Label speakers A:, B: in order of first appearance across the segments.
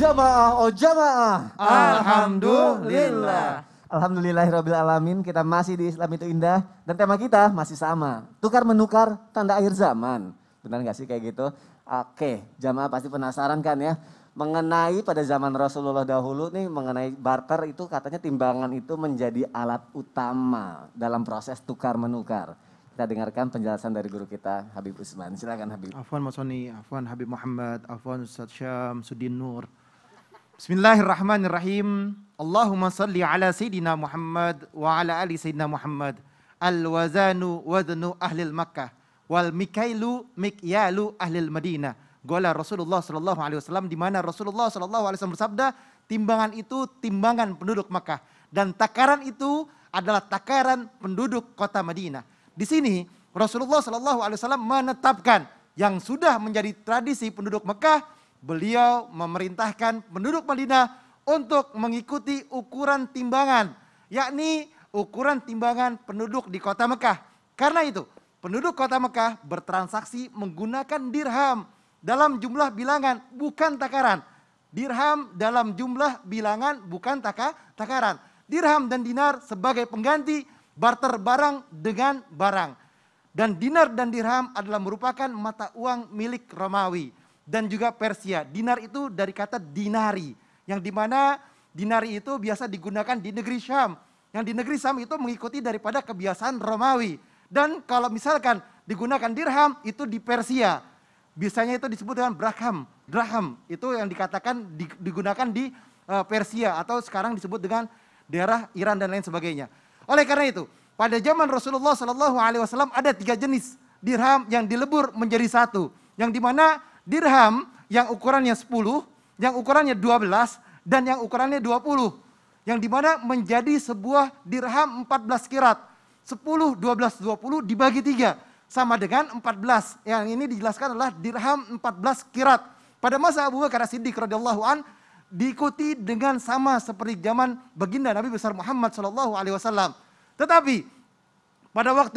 A: jamaah, oh jamaah.
B: Alhamdulillah.
A: Alhamdulillahirabbil alamin, kita masih di Islam itu indah dan tema kita masih sama. Tukar menukar tanda akhir zaman. Benar nggak sih kayak gitu? Oke, jamaah pasti penasaran kan ya mengenai pada zaman Rasulullah dahulu nih mengenai barter itu katanya timbangan itu menjadi alat utama dalam proses tukar menukar. Kita dengarkan penjelasan dari guru kita Habib Usman. Silakan Habib.
B: Afwan Mas Soni, afwan Habib Muhammad, afwan Ustaz Syam, Sudin Nur. Bismillahirrahmanirrahim. Allahumma salli ala Sayyidina Muhammad wa ala ali Sayyidina Muhammad. Al-wazanu wadnu ahlil Makkah wal mikailu mikyalu ahlil Madinah. Gola Rasulullah sallallahu alaihi wasallam, di mana Rasulullah sallallahu alaihi wasallam bersabda, timbangan itu timbangan penduduk Makkah dan takaran itu adalah takaran penduduk kota Madinah. Di sini Rasulullah sallallahu alaihi wasallam menetapkan yang sudah menjadi tradisi penduduk Mekah, beliau memerintahkan penduduk Madinah untuk mengikuti ukuran timbangan, yakni ukuran timbangan penduduk di kota Mekah. Karena itu, penduduk kota Mekah bertransaksi menggunakan dirham dalam jumlah bilangan, bukan takaran. Dirham dalam jumlah bilangan, bukan takaran. Dirham dan dinar sebagai pengganti barter barang dengan barang. Dan dinar dan dirham adalah merupakan mata uang milik Romawi dan juga Persia. Dinar itu dari kata dinari, yang dimana dinari itu biasa digunakan di negeri Syam. Yang di negeri Syam itu mengikuti daripada kebiasaan Romawi. Dan kalau misalkan digunakan dirham itu di Persia, biasanya itu disebut dengan draham. Itu yang dikatakan digunakan di Persia atau sekarang disebut dengan daerah Iran dan lain sebagainya. Oleh karena itu, pada zaman Rasulullah Sallallahu Alaihi Wasallam ada 3 jenis dirham yang dilebur menjadi satu. Yang dimana dirham yang ukurannya 10, yang ukurannya 12, dan yang ukurannya 20. Yang dimana menjadi sebuah dirham 14 kirat. 10, 12, 20 dibagi 3. Sama dengan 14. Yang ini dijelaskan adalah dirham 14 kirat. Pada masa Abu Bakar As-Siddiq radhiyallahu an diikuti dengan sama seperti zaman baginda Nabi besar Muhammad sallallahu alaihi wasallam. Tetapi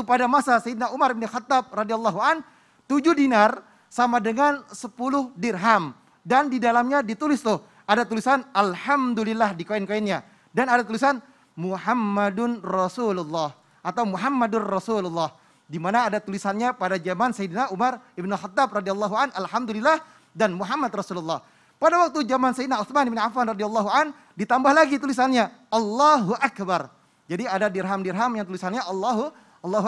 B: pada masa Sayyidina Umar bin Khattab radhiyallahu an 7 dinar sama dengan 10 dirham dan di dalamnya ditulis tuh ada tulisan alhamdulillah di koin-koinnya dan ada tulisan Muhammadun Rasulullah atau Muhammadur Rasulullah, di mana ada tulisannya pada zaman Sayyidina Umar bin Khattab radhiyallahu an alhamdulillah dan Muhammad Rasulullah. Pada waktu zaman Sayyidina Utsman bin Affan radhiyallahu an ditambah lagi tulisannya Allahu Akbar. Jadi ada dirham-dirham yang tulisannya Allahu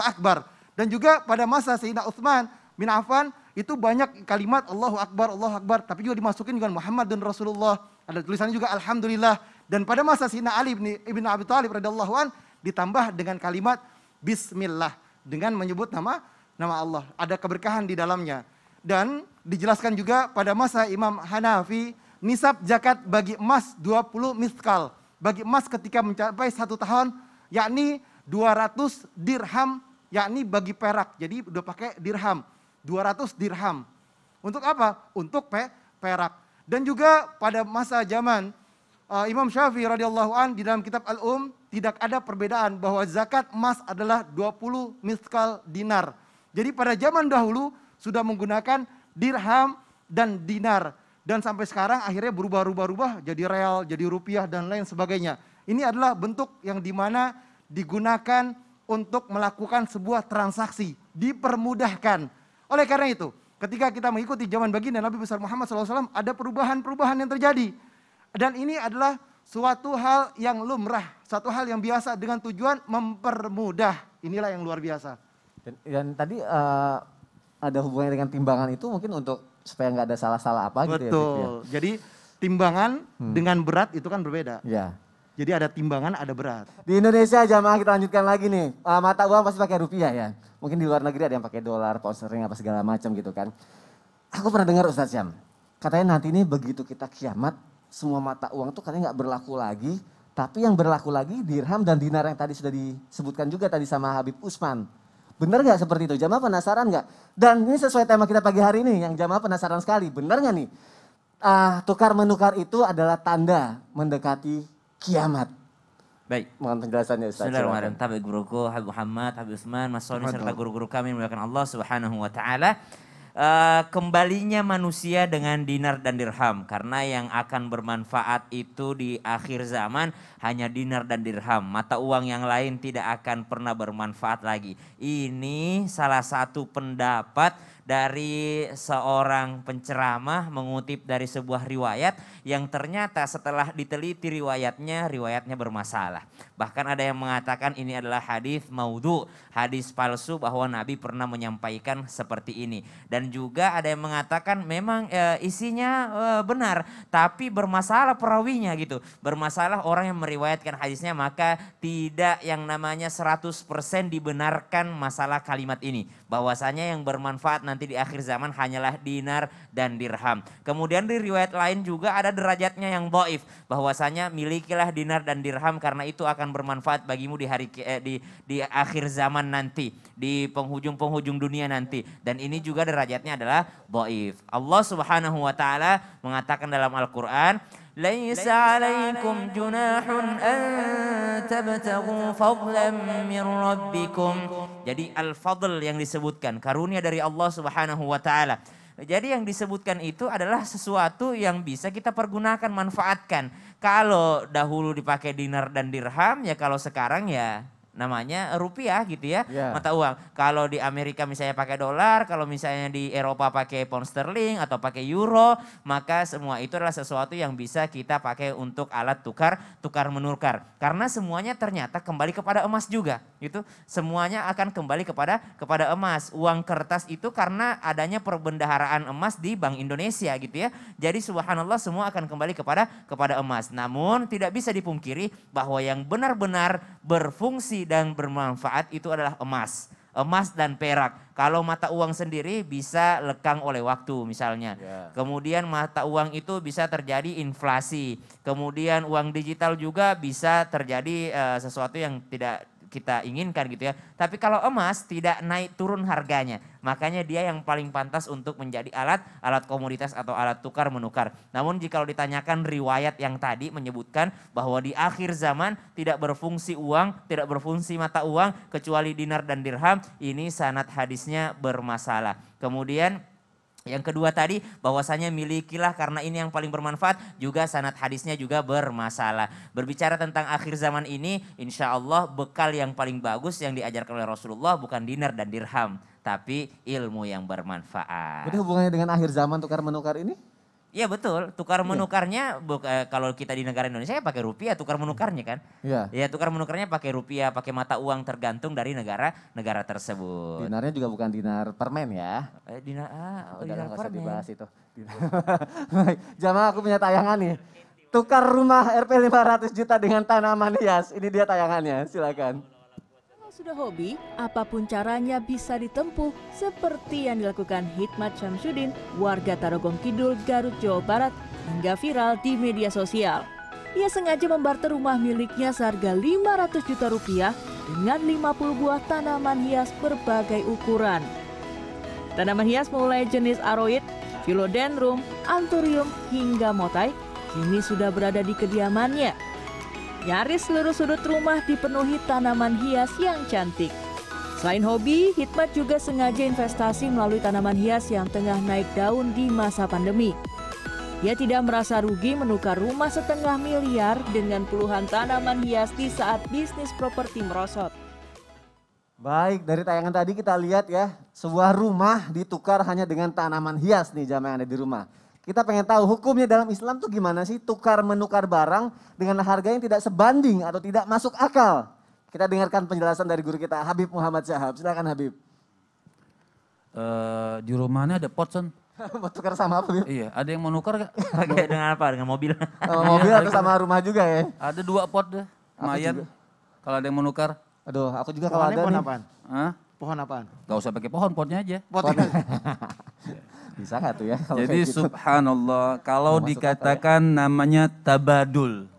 B: Akbar. Dan juga pada masa Sayyidina Utsman bin Affan itu banyak kalimat Allahu Akbar, tapi juga dimasukin dengan Muhammad dan Rasulullah. Ada tulisannya juga Alhamdulillah. Dan pada masa Sayyidina Ali ibn Abi Thalib radhiyallahu an ditambah dengan kalimat Bismillah dengan menyebut nama Allah. Ada keberkahan di dalamnya. Dan dijelaskan juga pada masa Imam Hanafi, nisab zakat bagi emas 20 miskal. Bagi emas ketika mencapai 1 tahun, yakni 200 dirham, yakni bagi perak. Jadi udah pakai dirham, 200 dirham. Untuk apa? Untuk perak. Dan juga pada masa zaman Imam Syafi'i radhiyallahu an di dalam kitab tidak ada perbedaan bahwa zakat emas adalah 20 miskal dinar. Jadi pada zaman dahulu sudah menggunakan dirham dan dinar. Dan sampai sekarang akhirnya berubah jadi real, jadi rupiah dan lain sebagainya. Ini adalah bentuk yang dimana digunakan untuk melakukan sebuah transaksi, dipermudahkan. Oleh karena itu, ketika kita mengikuti zaman baginda Nabi besar Muhammad SAW, ada perubahan-perubahan yang terjadi. Dan ini adalah suatu hal yang lumrah, suatu hal yang biasa dengan tujuan mempermudah. Inilah yang luar biasa.
A: Dan tadi ada hubungannya dengan timbangan itu mungkin untuk supaya nggak ada salah-salah apa gitu ya.
B: Betul. Jadi timbangan dengan berat itu kan berbeda.
A: Ya.
B: Jadi ada timbangan, ada berat.
A: Di Indonesia jamaah kita lanjutkan lagi nih. Mata uang pasti pakai rupiah ya. Mungkin di luar negeri ada yang pakai dolar, pound sterling apa segala macam gitu kan. Aku pernah dengar Ustaz Syam, katanya nanti ini begitu kita kiamat, semua mata uang tuh katanya nggak berlaku lagi. Tapi yang berlaku lagi dirham dan dinar yang tadi sudah disebutkan juga tadi sama Habib Usman. Benar nggak seperti itu? Jamaah penasaran nggak? Dan ini sesuai tema kita pagi hari ini, yang jamaah penasaran sekali. Benar nggak nih? Tukar menukar itu adalah tanda mendekati kiamat.
C: Baik.
A: Mohon penjelasannya Ustaz.
C: Bismillahirrahmanirrahim. Tabi guruku Habib Muhammad, Habib Usman, Mas Soni serta guru-guru kami melakukan Allah Subhanahu wa taala. kembalinya manusia dengan dinar dan dirham, karena yang akan bermanfaat itu di akhir zaman hanya dinar dan dirham, mata uang yang lain tidak akan pernah bermanfaat lagi. Ini salah satu pendapat dari seorang penceramah mengutip dari sebuah riwayat yang ternyata setelah diteliti riwayatnya bermasalah. Bahkan ada yang mengatakan ini adalah hadis maudhu, hadis palsu, bahwa Nabi pernah menyampaikan seperti ini. Dan juga ada yang mengatakan memang isinya benar, tapi bermasalah perawinya gitu. Bermasalah orang yang meriwayatkan hadisnya, maka tidak yang namanya 100% dibenarkan masalah kalimat ini. Bahwasanya yang bermanfaat nanti di akhir zaman hanyalah dinar dan dirham. Kemudian di riwayat lain juga ada derajatnya yang dhaif, bahwasanya milikilah dinar dan dirham karena itu akan bermanfaat bagimu di di akhir zaman nanti, di penghujung dunia nanti. Dan ini juga derajatnya adalah dhaif. Allah Subhanahu wa taala mengatakan dalam Al-Qur'an, "Laisa 'alaikum junahun an tabtaghu fadlan min rabbikum." Jadi al-fadl yang disebutkan, karunia dari Allah Subhanahu wa taala. Jadi yang disebutkan itu adalah sesuatu yang bisa kita pergunakan, manfaatkan. Kalau dahulu dipakai dinar dan dirham, ya kalau sekarang ya namanya rupiah gitu ya, mata uang. Kalau di Amerika misalnya pakai dolar, kalau misalnya di Eropa pakai pound sterling atau pakai euro, maka semua itu adalah sesuatu yang bisa kita pakai untuk alat tukar menukar. Karena semuanya ternyata kembali kepada emas juga, gitu. Semuanya akan kembali kepada emas. Uang kertas itu karena adanya perbendaharaan emas di Bank Indonesia gitu ya. Jadi subhanallah semua akan kembali kepada emas. Namun tidak bisa dipungkiri bahwa yang benar-benar berfungsi dan bermanfaat itu adalah emas dan perak. Kalau mata uang sendiri bisa lekang oleh waktu misalnya. Kemudian mata uang itu bisa terjadi inflasi. Kemudian uang digital juga bisa terjadi sesuatu yang tidak kita inginkan gitu ya. Tapi kalau emas tidak naik turun harganya. Makanya dia yang paling pantas untuk menjadi alat komoditas atau alat tukar menukar. Namun jika ditanyakan riwayat yang tadi menyebutkan bahwa di akhir zaman tidak berfungsi uang, tidak berfungsi mata uang kecuali dinar dan dirham, ini sanad hadisnya bermasalah. Kemudian yang kedua tadi bahwasanya milikilah karena ini yang paling bermanfaat, juga sanad hadisnya juga bermasalah. Berbicara tentang akhir zaman ini, insya Allah bekal yang paling bagus yang diajarkan oleh Rasulullah bukan dinar dan dirham, tapi ilmu yang bermanfaat.
A: Jadi hubungannya dengan akhir zaman tukar menukar ini?
C: Iya betul, tukar menukarnya kalau kita di negara Indonesia ya pakai rupiah tukar menukarnya kan.
A: Iya.
C: Ya tukar menukarnya pakai rupiah, pakai mata uang tergantung dari negara tersebut.
A: Dinarnya juga bukan dinar permen ya.
C: Dinar
A: Udah nggak usah
C: permen.
A: dibahas itu. Baik, jamaah aku punya tayangan nih. Tukar rumah RP 500 juta dengan tanaman hias. Ini dia tayangannya, silakan.
D: Sudah hobi, apapun caranya bisa ditempuh seperti yang dilakukan Hikmat Syamsuddin, warga Tarogong Kidul, Garut, Jawa Barat, hingga viral di media sosial. Ia sengaja membarter rumah miliknya seharga 500 juta rupiah dengan 50 buah tanaman hias berbagai ukuran. Tanaman hias mulai jenis aroid, philodendron, anthurium, hingga motai kini sudah berada di kediamannya. Nyaris seluruh sudut rumah dipenuhi tanaman hias yang cantik. Selain hobi, Hikmat juga sengaja investasi melalui tanaman hias yang tengah naik daun di masa pandemi. Ia tidak merasa rugi menukar rumah 1,5 miliar dengan puluhan tanaman hias di saat bisnis properti merosot.
A: Baik, dari tayangan tadi kita lihat ya, sebuah rumah ditukar hanya dengan tanaman hias nih jamaah yang ada di rumah. Kita pengen tahu hukumnya dalam Islam tuh gimana sih tukar menukar barang dengan harga yang tidak sebanding atau tidak masuk akal. Kita dengarkan penjelasan dari guru kita Habib Muhammad Syahab. Silakan Habib.
E: Di rumahnya ada pot, Son.
A: Mau tukar sama apa Habib?
E: Iya, ada yang mau nukar gak?
C: Pakai dengan apa? Dengan mobil.
A: Mobil atau sama rumah juga ya?
E: Ada 2 pot deh, lumayan. Kalau ada yang mau nukar.
A: Aduh, aku juga kalau ada
B: Pohon
A: nih.
B: apaan?
E: Hah?
B: Pohon apaan?
E: Gak usah pakai pohon, potnya aja.
A: Bisa gak tuh ya? Kalau
E: Jadi
A: kayak gitu?
E: subhanallah, kalau
A: Masuk
E: dikatakan namanya tabadul.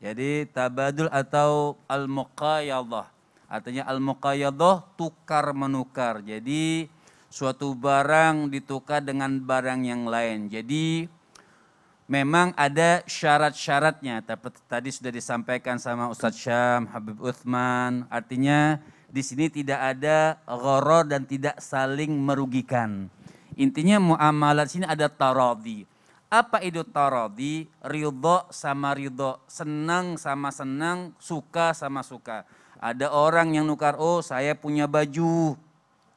E: Jadi tabadul atau al-muqayadah. Artinya al-muqayadah tukar menukar. Jadi suatu barang ditukar dengan barang yang lain. Jadi memang ada syarat-syaratnya. Tapi tadi sudah disampaikan sama Ustadz Syam, Habib Uthman. Artinya di sini tidak ada gharar dan tidak saling merugikan. Intinya muamalah di sini ada taradhi. Apa itu taradhi? Ridho sama ridho, senang sama senang, suka sama suka. Ada orang yang nukar, oh saya punya baju,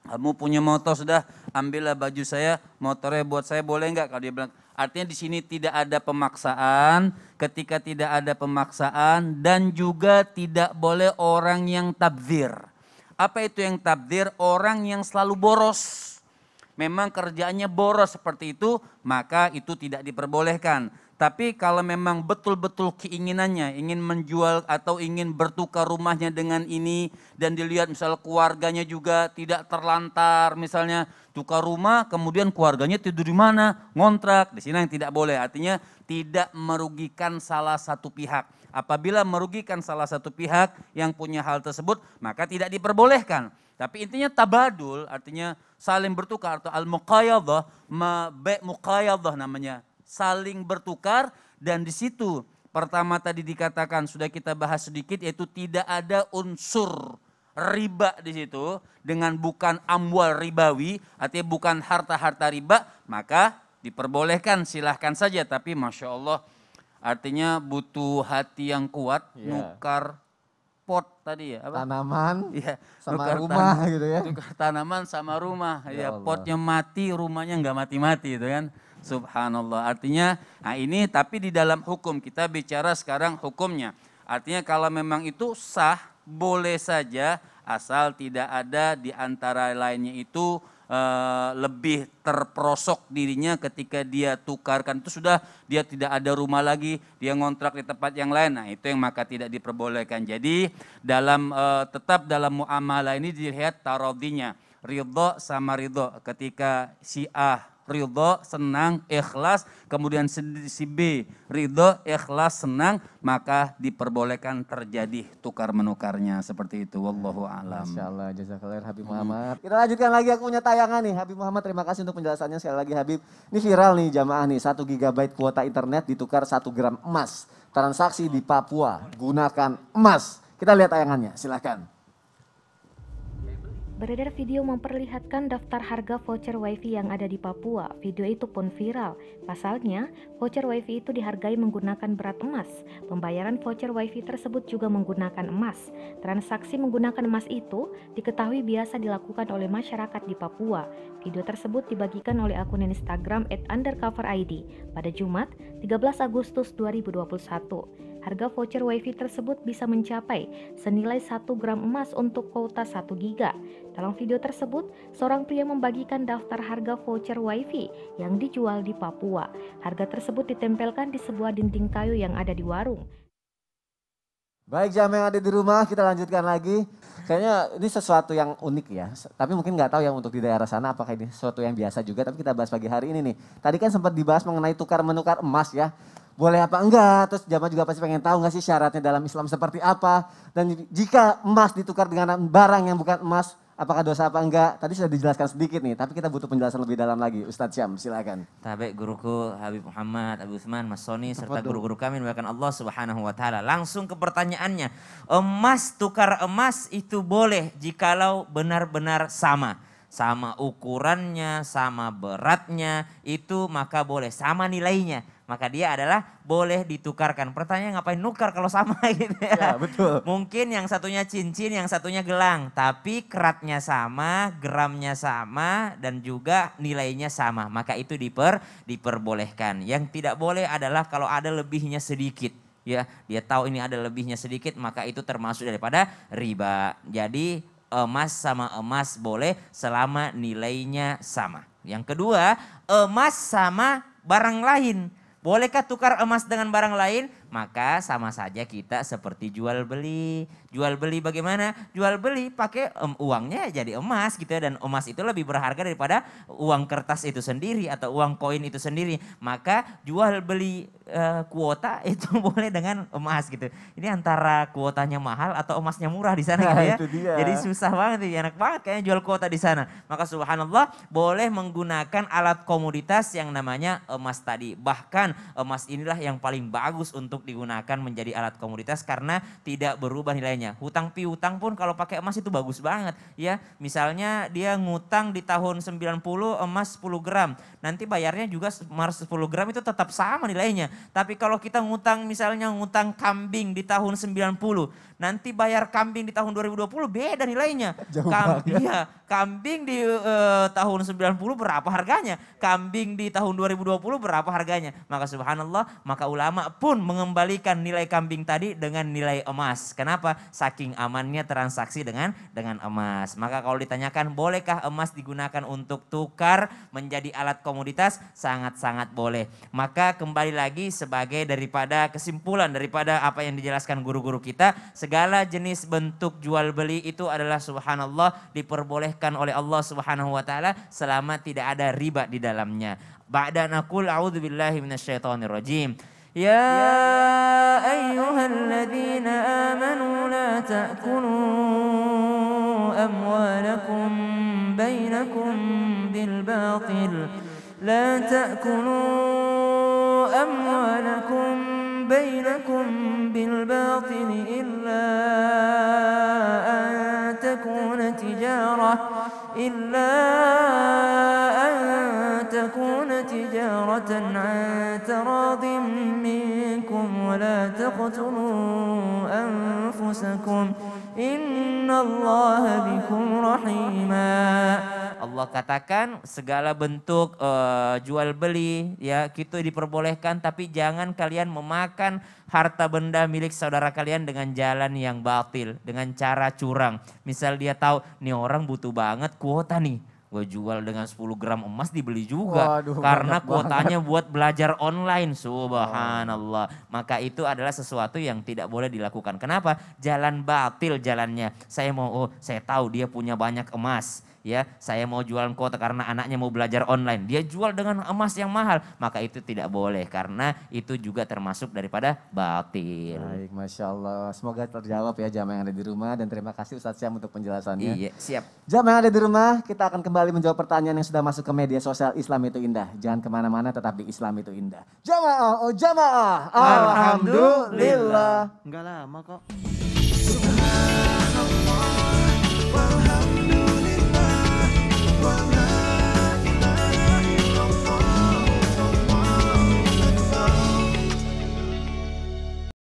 E: kamu punya motor, sudah ambillah baju saya, motornya buat saya, boleh enggak? Kalau dia bilang, artinya di sini tidak ada pemaksaan. Ketika tidak ada pemaksaan dan juga tidak boleh orang yang tabdzir. Apa itu yang tabdzir? Orang yang selalu boros. Memang kerjaannya boros seperti itu, maka itu tidak diperbolehkan. Tapi kalau memang betul-betul keinginannya, ingin menjual atau ingin bertukar rumahnya dengan ini, dan dilihat misalnya keluarganya juga tidak terlantar, misalnya tukar rumah, kemudian keluarganya tidur di mana, ngontrak, di sini yang tidak boleh. Artinya tidak merugikan salah satu pihak. Apabila merugikan salah satu pihak yang punya hal tersebut, maka tidak diperbolehkan. Tapi intinya tabadul, artinya saling bertukar atau al-muqayadah, muqayadah namanya, saling bertukar. Dan di situ pertama tadi dikatakan sudah kita bahas sedikit, yaitu tidak ada unsur riba di situ, dengan bukan amwal ribawi, artinya bukan harta-harta riba, maka diperbolehkan, silahkan saja. Tapi Masya Allah, artinya butuh hati yang kuat, nukar pot tadi ya, apa?
A: Tanaman sama
E: nukar
A: rumah gitu ya.
E: Tukar tanaman sama rumah,
A: Ya
E: ya
A: Allah.
E: potnya mati, rumahnya nggak mati-mati itu kan. Subhanallah. Artinya, nah ini tapi di dalam hukum kita bicara sekarang hukumnya. Artinya kalau memang itu sah, boleh saja, asal tidak ada di antara lainnya itu lebih terperosok dirinya ketika dia tukarkan, itu sudah dia tidak ada rumah lagi, dia ngontrak di tempat yang lain. Nah itu yang maka tidak diperbolehkan. Jadi dalam tetap dalam muamalah ini dilihat taradhinya, ridho sama ridho. Ketika si A ridho, senang, ikhlas, kemudian si B ridho, ikhlas, senang, maka diperbolehkan terjadi tukar menukarnya seperti itu. Wallahu a'lam.
A: Masya Allah, jazakallah Habib Muhammad. Kita lanjutkan lagi, aku punya tayangan nih. Habib Muhammad, terima kasih untuk penjelasannya sekali lagi Habib. Ini viral nih jamaah nih, 1 GB kuota internet ditukar 1 gram emas. Transaksi di Papua, gunakan emas. Kita lihat tayangannya, silakan.
F: Beredar video memperlihatkan daftar harga voucher wifi yang ada di Papua. Video itu pun viral. Pasalnya, voucher wifi itu dihargai menggunakan berat emas. Pembayaran voucher wifi tersebut juga menggunakan emas. Transaksi menggunakan emas itu diketahui biasa dilakukan oleh masyarakat di Papua. Video tersebut dibagikan oleh akun Instagram @undercoverid pada Jumat 13 Agustus 2021. Harga voucher wifi tersebut bisa mencapai senilai 1 gram emas untuk kuota 1 giga. Dalam video tersebut, seorang pria membagikan daftar harga voucher wifi yang dijual di Papua. Harga tersebut ditempelkan di sebuah dinding kayu yang ada di warung.
A: Baik jamaah yang ada di rumah, kita lanjutkan lagi. Kayaknya ini sesuatu yang unik ya, tapi mungkin nggak tahu yang untuk di daerah sana apakah ini sesuatu yang biasa juga, tapi kita bahas pagi hari ini nih. Tadi kan sempat dibahas mengenai tukar menukar emas ya. Boleh apa enggak, terus jamaah juga pasti pengen tahu nggak sih syaratnya dalam Islam seperti apa. Dan jika emas ditukar dengan barang yang bukan emas, apakah dosa apa enggak? Tadi sudah dijelaskan sedikit nih, tapi kita butuh penjelasan lebih dalam lagi. Ustadz Syam, silakan.
C: Tabe guruku Habib Muhammad, Habib Utsman, Mas Soni, serta
A: Tafadhol.
C: guru-guru kami dimuliakan Allah Subhanahu wa taala. Langsung ke pertanyaannya. Emas, tukar emas itu boleh jikalau benar-benar sama. Sama ukurannya, sama beratnya, itu maka boleh. Sama nilainya, maka dia adalah boleh ditukarkan. Pertanyaan ngapain nukar kalau sama gitu
A: Ya,
C: ya.
A: betul.
C: Mungkin yang satunya cincin, yang satunya gelang. Tapi keratnya sama, gramnya sama, dan juga nilainya sama. Maka itu diperbolehkan. Yang tidak boleh adalah kalau ada lebihnya sedikit. Ya, dia tahu ini ada lebihnya sedikit, maka itu termasuk daripada riba. Jadi emas sama emas boleh selama nilainya sama. Yang kedua, emas sama barang lain. Bolehkah tukar emas dengan barang lain? Maka sama saja kita seperti jual beli. Jual beli bagaimana? Jual beli pakai uangnya jadi emas gitu ya. Dan emas itu lebih berharga daripada uang kertas itu sendiri atau uang koin itu sendiri. Maka jual beli kuota itu boleh dengan emas gitu. Ini antara kuotanya mahal atau emasnya murah di sana gitu ya.
A: Itu dia.
C: Jadi susah banget, enak banget kayaknya jual kuota di sana. Maka subhanallah boleh menggunakan alat komoditas yang namanya emas tadi. Bahkan emas inilah yang paling bagus untuk digunakan menjadi alat komoditas karena tidak berubah nilainya. nilainya. Hutang piutang pun kalau pakai emas itu bagus banget ya. Misalnya dia ngutang di tahun 90 emas 10 gram. Nanti bayarnya juga 10 gram itu tetap sama nilainya. Tapi kalau kita ngutang misalnya ngutang kambing di tahun 90. Nanti bayar kambing di tahun 2020 beda nilainya. Iya, kambing di tahun 90 berapa harganya? Kambing di tahun 2020 berapa harganya? Maka subhanallah, maka ulama pun mengembalikan nilai kambing tadi dengan nilai emas. Kenapa? Saking amannya transaksi dengan emas. Maka kalau ditanyakan bolehkah emas digunakan untuk tukar menjadi alat komoditas? Sangat-sangat boleh. Maka kembali lagi sebagai daripada kesimpulan daripada apa yang dijelaskan guru-guru kita, segala jenis bentuk jual beli itu adalah subhanallah diperbolehkan oleh Allah Subhanahu wa taala selama tidak ada riba di dalamnya. Ba'da naqul a'udzubillahi minasyaitonir rajim. Ya ayyuhalladzina amanu la ta'kulu amwalakum bainakum bil batil. La ta'kulu amwalakum بينكم بالباطل إلا أن تكون تجارة عن تراض منكم ولا تقتلوا أنفسكم إن الله بكم رحيما. Allah katakan segala bentuk jual beli ya itu diperbolehkan, tapi jangan kalian memakan harta benda milik saudara kalian dengan jalan yang batil, dengan cara curang. Misal dia tahu nih orang butuh banget kuota nih, gue jual dengan 10 gram emas dibeli juga.
A: Waduh,
C: karena
A: banyak
C: kuotanya buat belajar online. Subhanallah. Maka itu adalah sesuatu yang tidak boleh dilakukan. Kenapa? Jalan batil jalannya. Saya tahu dia punya banyak emas. Ya, saya mau jualan kuota karena anaknya mau belajar online. Dia jual dengan emas yang mahal. Maka itu tidak boleh karena itu juga termasuk daripada batil.
A: Baik, Masya Allah. Semoga terjawab ya jamaah yang ada di rumah. Dan terima kasih Ustadz Syam untuk penjelasannya.
C: Iya, siap.
A: Jamaah yang ada di rumah, kita akan kembali menjawab pertanyaan yang sudah masuk ke media sosial Islam itu indah. Jangan kemana-mana, tetap di Islam itu indah. Jamaah, oh jamaah. Alhamdulillah.
B: Enggak lama kok.
G: Subhanallah walhamdulillah.